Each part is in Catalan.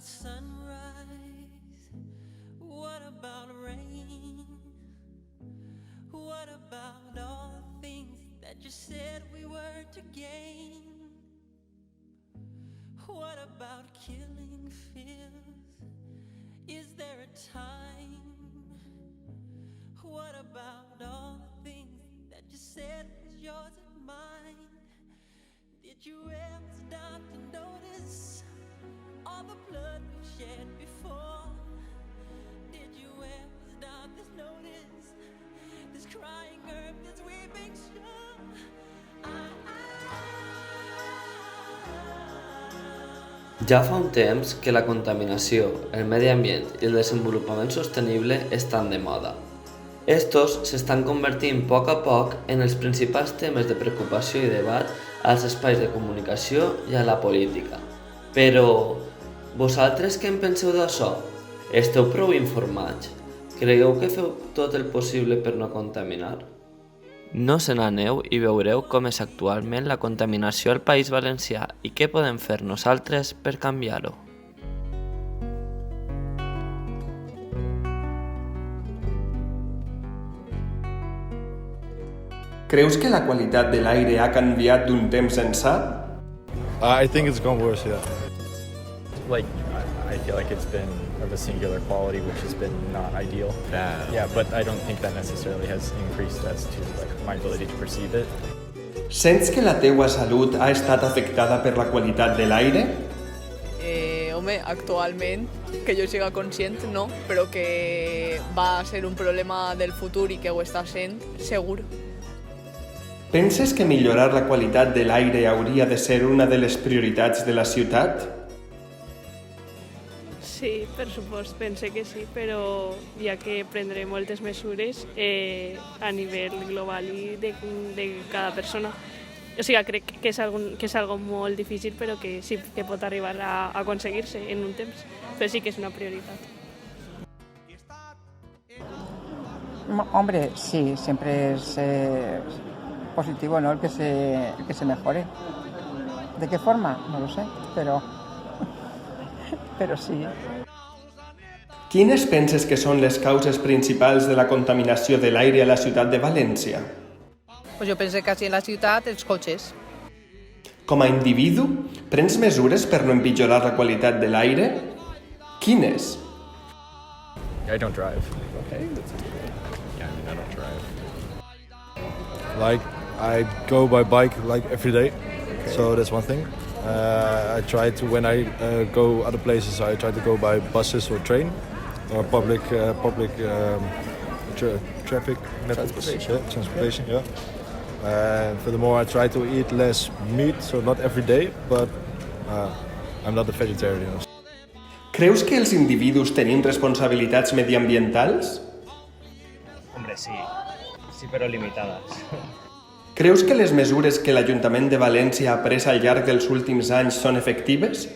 sunrise? What about rain? What about all the things that you said we were to gain? What about killing fears? Is there a time? What about all the things that you said was yours and mine? Did you ever stop to notice all the blood we've shed before? Did you ever stop to notice this crying earth, this weeping shore? Ja fa un temps que la contaminació, el medi ambient i el desenvolupament sostenible estan de moda. Estos s'estan convertint a poc en els principals temes de preocupació i debat als espais de comunicació i a la política. Però, vosaltres què en penseu d'això? Esteu prou informats? Creieu que feu tot el possible per no contaminar? No se n'aneu i veureu com és actualment la contaminació al País Valencià i què podem fer nosaltres per canviar-ho. Creus que la qualitat de l'aire ha canviat d'un temps ençà? I think it's gone worse, yeah. I feel like it's been of a singular quality, which has been not ideal. Yeah, but I don't think that necessarily has increased as to my ability to perceive it. Sents que la teua salut ha estat afectada per la qualitat de l'aire? Home, actualment, que jo siga conscient, no, però que va ser un problema del futur i que ho està sent, segur. Penses que millorar la qualitat de l'aire hauria de ser una de les prioritats de la ciutat? Sí, per supost, pense que sí, però ja que prendré moltes mesures a nivell global i de cada persona. O sigui, crec que és algo molt difícil, però que sí que pot arribar a aconseguir-se en un temps. Però sí que és una prioritat. Hombre, sí, siempre es positivo, ¿no? El que se mejore. ¿De qué forma? No lo sé, pero sí. Quines penses que són les causes principals de la contaminació de l'aire a la ciutat de València? Pues jo penso que així en la ciutat els cotxes. Com a individu, prens mesures per no empitjorar la qualitat de l'aire? Quines? I don't drive. Okay. Yeah, I don't drive. I go by bike every day, so that's one thing. I try to, when I go other places, I try to go by buses or train or public traffic methods. Transportation, yeah. Furthermore, I try to eat less meat, so not every day, but I'm not a vegetarian. Creus que els individus tenim responsabilitats mediambientals? Hombre, sí però limitades. Creus que les mesures que l'Ajuntament de València ha pres al llarg dels últims anys són efectives?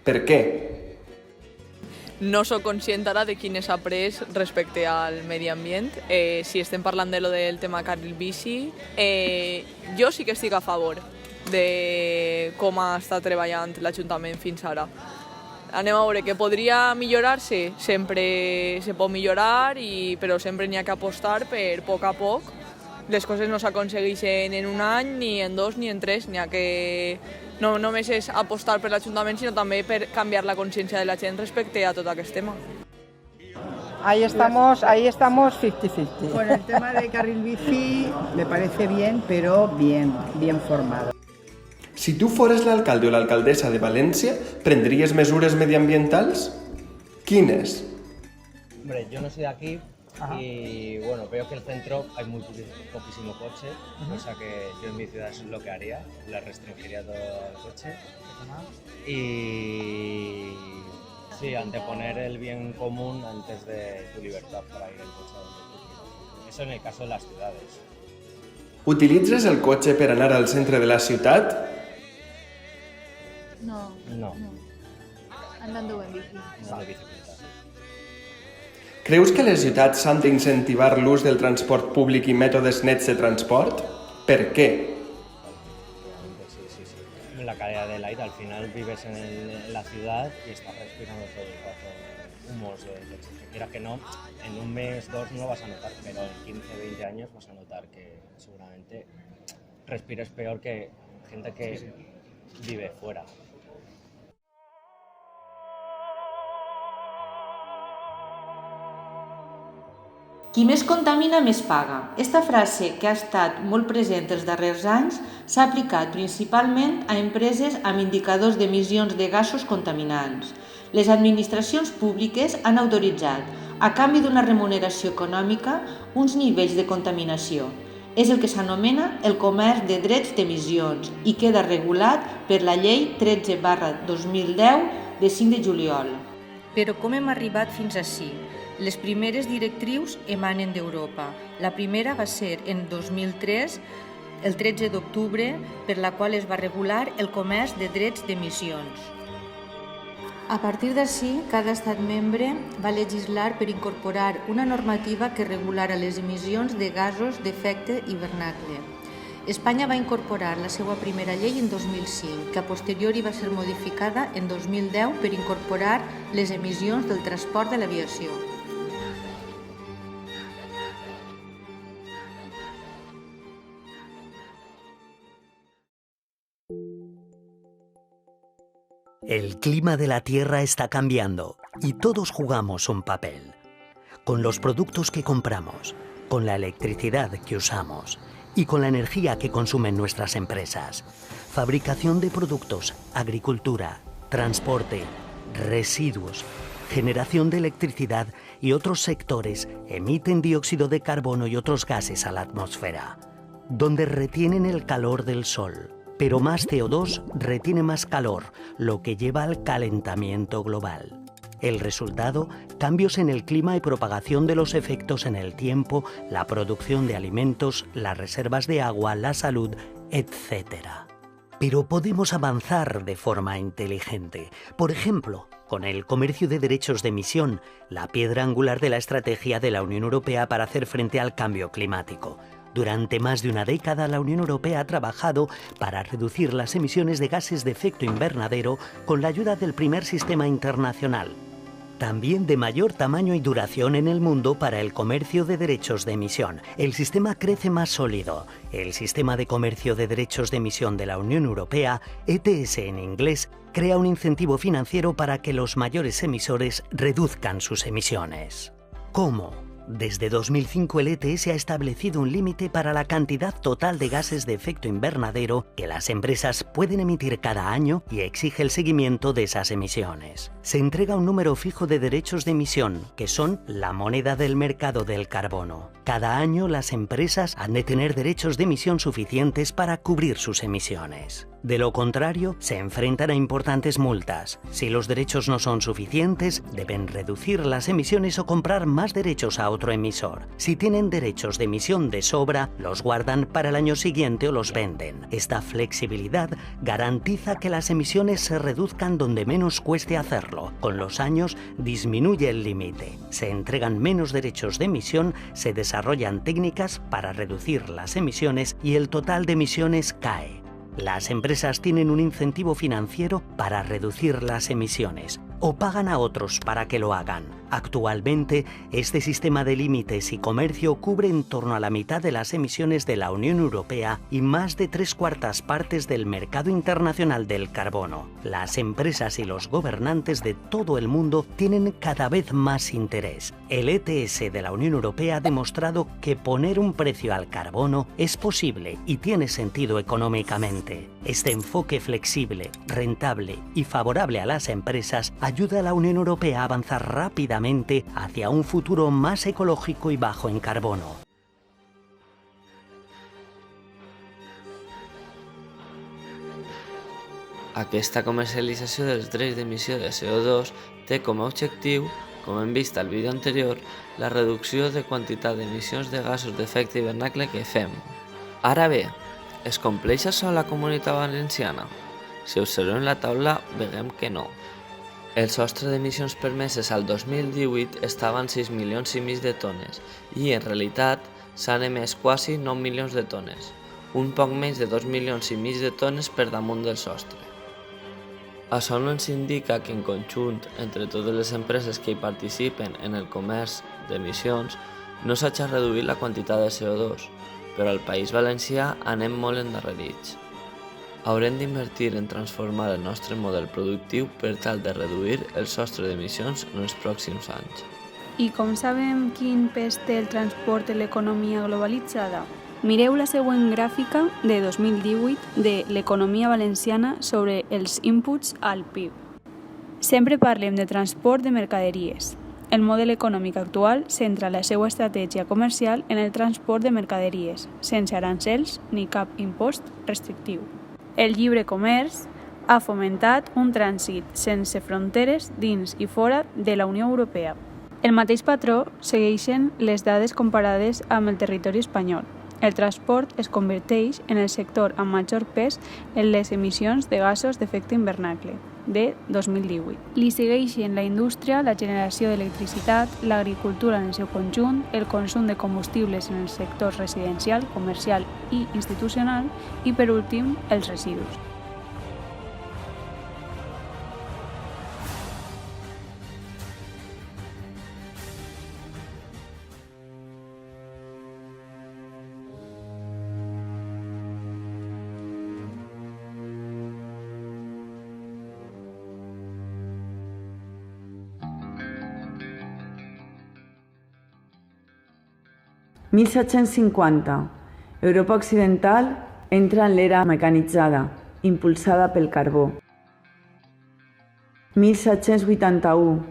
Per què? No soc conscient ara de quines ha pres respecte al medi ambient. Si estem parlant del tema carril bici, jo sí que estic a favor de com ha estat treballant l'Ajuntament fins ara. Anem a veure que podria millorar-se, sempre se pot millorar, però sempre n'hi ha que apostar per poc a poc. Les coses no s'aconsegueixen en un any, ni en dos, ni en tres. N'hi ha que no només és apostar per l'Ajuntament, sinó també per canviar la consciència de la gent respecte a tot aquest tema. Ahí estamos 50-50. Con el tema de carril bici me parece bien, pero bien formado. Si tu fores l'alcalde o l'alcaldessa de València, prendries mesures mediambientals? Quines? Hombre, yo no soy de aquí y bueno, veo que el centro hay poquísimo coche, cosa que yo en mi ciudad es lo que haría, le restringiría todo el coche. Y sí, anteponer el bien común antes de tu libertad para ir en coche donde tú quieras. Eso en el caso de las ciudades. Utilitzes el cotxe per anar al centre de la ciutat? No. Andando en bici. No de bicicleta. Creus que les ciutats s'han d'incentivar l'ús del transport públic i mètodes nets de transport? Per què? Sí. La calidad del aire al final vives en la ciudad y estás respirando todo el rato humos de coche. Que quiera que no, en un mes, 2 no lo vas a notar, pero en 15, 20 años vas a notar que seguramente respires peor que gente que vive fuera. Qui més contamina, més paga. Esta frase, que ha estat molt present els darrers anys, s'ha aplicat principalment a empreses amb indicadors d'emissions de gasos contaminants. Les administracions públiques han autoritzat, a canvi d'una remuneració econòmica, uns nivells de contaminació. És el que s'anomena el comerç de drets d'emissions i queda regulat per la Llei 13/2010 de 5 de juliol. Però com hem arribat fins ací? Les primeres directrius emanen d'Europa. La primera va ser en 2003, el 13 d'octubre, per la qual es va regular el comerç de drets d'emissions. A partir d'ací, cada estat membre va legislar per incorporar una normativa que regulara les emissions de gasos d'efecte hivernacle. Espanya va incorporar la seva primera llei en 2005, que a posteriori va ser modificada en 2010 per incorporar les emissions del transport de l'aviació. El clima de la Tierra está cambiando y todos jugamos un papel. Con los productos que compramos, con la electricidad que usamos y con la energía que consumen nuestras empresas. Fabricación de productos, agricultura, transporte, residuos, generación de electricidad y otros sectores emiten dióxido de carbono y otros gases a la atmósfera, donde retienen el calor del sol. Pero más CO2 retiene más calor, lo que lleva al calentamiento global. El resultado, cambios en el clima y propagación de los efectos en el tiempo, la producción de alimentos, las reservas de agua, la salud, etc. Pero podemos avanzar de forma inteligente. Por ejemplo, con el comercio de derechos de emisión, la piedra angular de la estrategia de la Unión Europea para hacer frente al cambio climático. Durante más de una década, la Unión Europea ha trabajado para reducir las emisiones de gases de efecto invernadero con la ayuda del primer sistema internacional, también de mayor tamaño y duración en el mundo para el comercio de derechos de emisión. El sistema crece más sólido. El Sistema de Comercio de Derechos de Emisión de la Unión Europea, ETS en inglés, crea un incentivo financiero para que los mayores emisores reduzcan sus emisiones. ¿Cómo? Desde 2005 el ETS ha establecido un límite para la cantidad total de gases de efecto invernadero que las empresas pueden emitir cada año y exige el seguimiento de esas emisiones. Se entrega un número fijo de derechos de emisión, que son la moneda del mercado del carbono. Cada año las empresas han de tener derechos de emisión suficientes para cubrir sus emisiones. De lo contrario, se enfrentan a importantes multas. Si los derechos no son suficientes, deben reducir las emisiones o comprar más derechos a otro emisor. Si tienen derechos de emisión de sobra, los guardan para el año siguiente o los venden. Esta flexibilidad garantiza que las emisiones se reduzcan donde menos cueste hacerlo. Con los años, disminuye el límite. Se entregan menos derechos de emisión, se desarrollan técnicas para reducir las emisiones y el total de emisiones cae. Las empresas tienen un incentivo financiero para reducir las emisiones o pagan a otros para que lo hagan. Actualmente, este sistema de límites y comercio cubre en torno a la mitad de las emisiones de la Unión Europea y más de 3/4 partes del mercado internacional del carbono. Las empresas y los gobernantes de todo el mundo tienen cada vez más interés. El ETS de la Unión Europea ha demostrado que poner un precio al carbono es posible y tiene sentido económicamente. Este enfoque flexible, rentable y favorable a las empresas ayuda a la Unión Europea a avanzar rápidamente hacia un futuro más ecológico y bajo en carbono. Aquesta comercialització dels drets d'emissió de CO2 té com a objectiu, com hem vist al vídeo anterior, la reducció de quantitat d'emissions de gasos d'efecte hivernacle que fem. Ara bé, es compleix això a la Comunitat Valenciana? Si observem la taula, veiem que no. El sostre d'emissions permeses al 2018 estava en 6,5 milions de tones i, en realitat, s'han emès quasi 9 milions de tones, un poc menys de 2,5 milions de tones per damunt del sostre. Això no ens indica que en conjunt, entre totes les empreses que hi participen en el comerç d'emissions, no s'hagi reduït la quantitat de CO2, però al País Valencià anem molt endarrerits. Haurem d'invertir en transformar el nostre model productiu per tal de reduir el sostre d'emissions en els pròxims anys. I com sabem quin pes té el transport en l'economia globalitzada? Mireu la següent gràfica de 2018 de l'economia valenciana sobre els inputs al PIB. Sempre parlem de transport de mercaderies. El model econòmic actual centra la seva estratègia comercial en el transport de mercaderies, sense arancels ni cap impost restrictiu. El lliure comerç ha fomentat un trànsit sense fronteres dins i fora de la Unió Europea. El mateix patró segueixen les dades comparades amb el territori espanyol. El transport es converteix en el sector amb major pes en les emissions de gasos d'efecte hivernacle de 2018. Li segueixen la indústria, la generació d'electricitat, l'agricultura en el seu conjunt, el consum de combustibles en els sectors residencial, comercial i institucional i, per últim, els residus. «1750. Europa Occidental entra en l'era mecanitzada, impulsada pel carbó. 1781.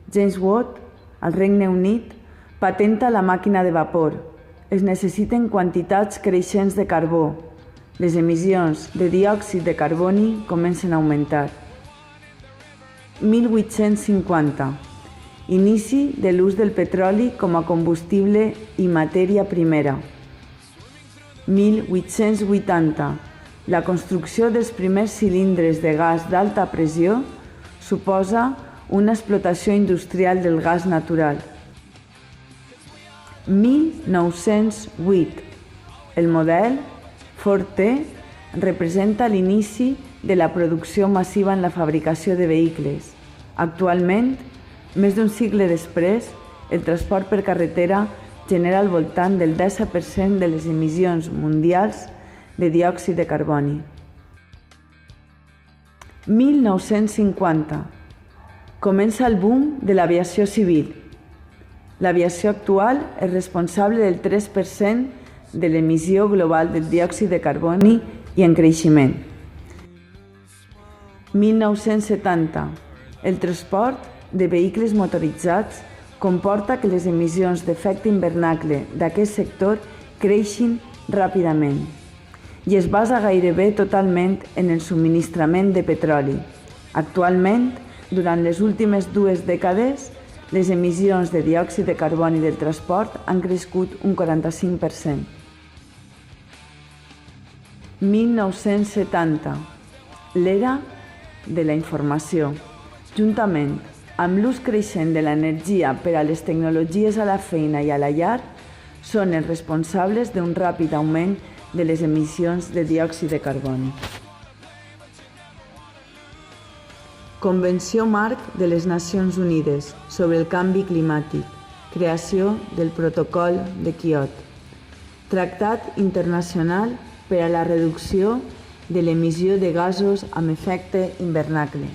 James Watt, al Regne Unit, patenta la màquina de vapor. Es necessiten quantitats creixents de carbó. Les emissions de diòxid de carboni comencen a augmentar. 1850. Inici de l'ús del petroli com a combustible i matèria primera. 1880. La construcció dels primers cilindres de gas d'alta pressió suposa una explotació industrial del gas natural. 1908. El model Ford T representa l'inici de la producció massiva en la fabricació de vehicles. Actualment, més d'un segle després, el transport per carretera genera al voltant del 10% de les emissions mundials de diòxid de carboni. 1950. Comença el boom de l'aviació civil. L'aviació actual és responsable del 3% de l'emissió global del diòxid de carboni i en creixement. 1970. El transport de vehicles motoritzats comporta que les emissions d'efecte hivernacle d'aquest sector creixin ràpidament i es basa gairebé totalment en el subministrament de petroli. Actualment, durant les últimes 2 dècades, les emissions de diòxid de carboni del transport han crescut un 45%. 1970. L'era de la informació. Juntament amb l'ús creixent de l'energia per a les tecnologies a la feina i a la llar, són els responsables d'un ràpid augment de les emissions de diòxid de carboni. Convenció Marc de les Nacions Unides sobre el canvi climàtic, creació del Protocol de Kyoto. Tractat internacional per a la reducció de l'emissió de gasos amb efecte hivernacle.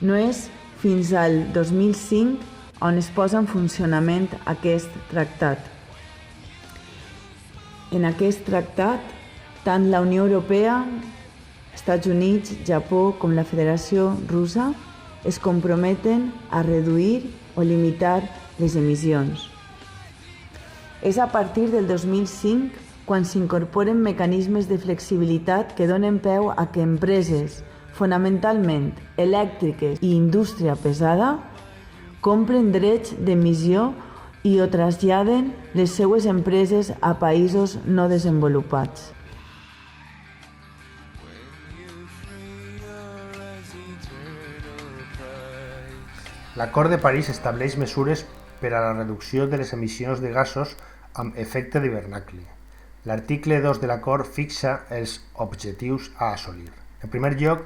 No és fins al 2005 on es posa en funcionament aquest tractat. En aquest tractat, tant la Unió Europea, Estats Units, Japó com la Federació Russa es comprometen a reduir o limitar les emissions. És a partir del 2005 quan s'incorporen mecanismes de flexibilitat que donen peu a que empreses, fonamentalment elèctriques i indústria pesada, compren drets d'emissió i o traslladen les seues empreses a països no desenvolupats. L'Acord de París estableix mesures per a la reducció de les emissions de gasos amb efecte d'hivernacle. L'article 2 de l'acord fixa els objectius a assolir. En primer lloc,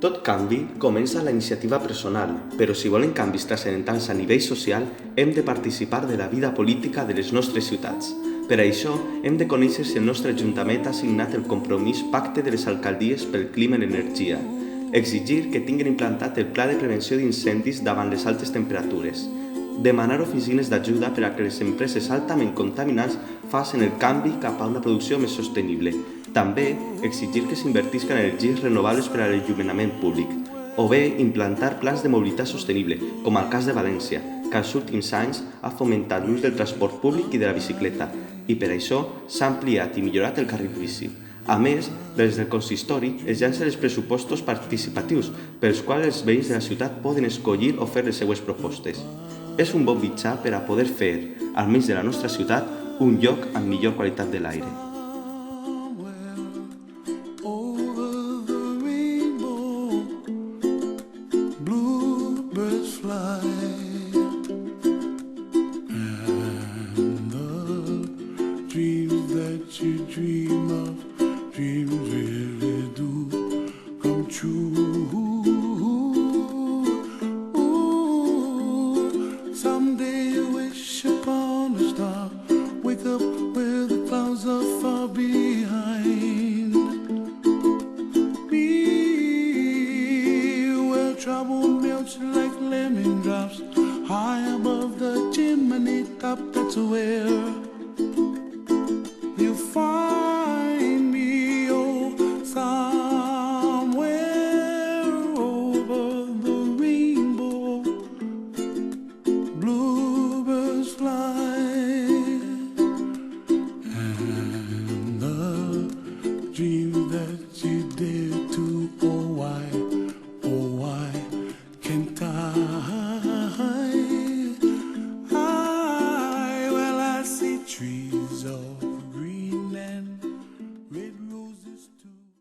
Tot canvi comença a la iniciativa personal, però si volen canvis transcendentals a nivell social, hem de participar de la vida política de les nostres ciutats. Per això, hem de conèixer si el nostre Ajuntament ha signat el compromís Pacte de les Alcaldies pel Clima i l'Energia, exigir que tinguin implantat el Pla de Prevenció d'Incendis davant les altes temperatures, demanar oficines d'ajuda per a que les empreses altament contaminants facin el canvi cap a una producció més sostenible. També exigir que s'invertisca en energies renovables per a l'enllumenament públic, o bé implantar plans de mobilitat sostenible, com el cas de València, que als últims anys ha fomentat l'ús del transport públic i de la bicicleta, i per això s'ha ampliat i millorat el carril bici. A més, des del consistori es llancen els pressupostos participatius, pels quals els veïns de la ciutat poden escollir o fer les seues propostes. És un bon mitjà per a poder fer, almenys de la nostra ciutat, un lloc amb millor qualitat de l'aire. Someday you wish upon a star, wake up where the clouds are far behind. Be where trouble melts like lemon drops, high above the chimney top, that's where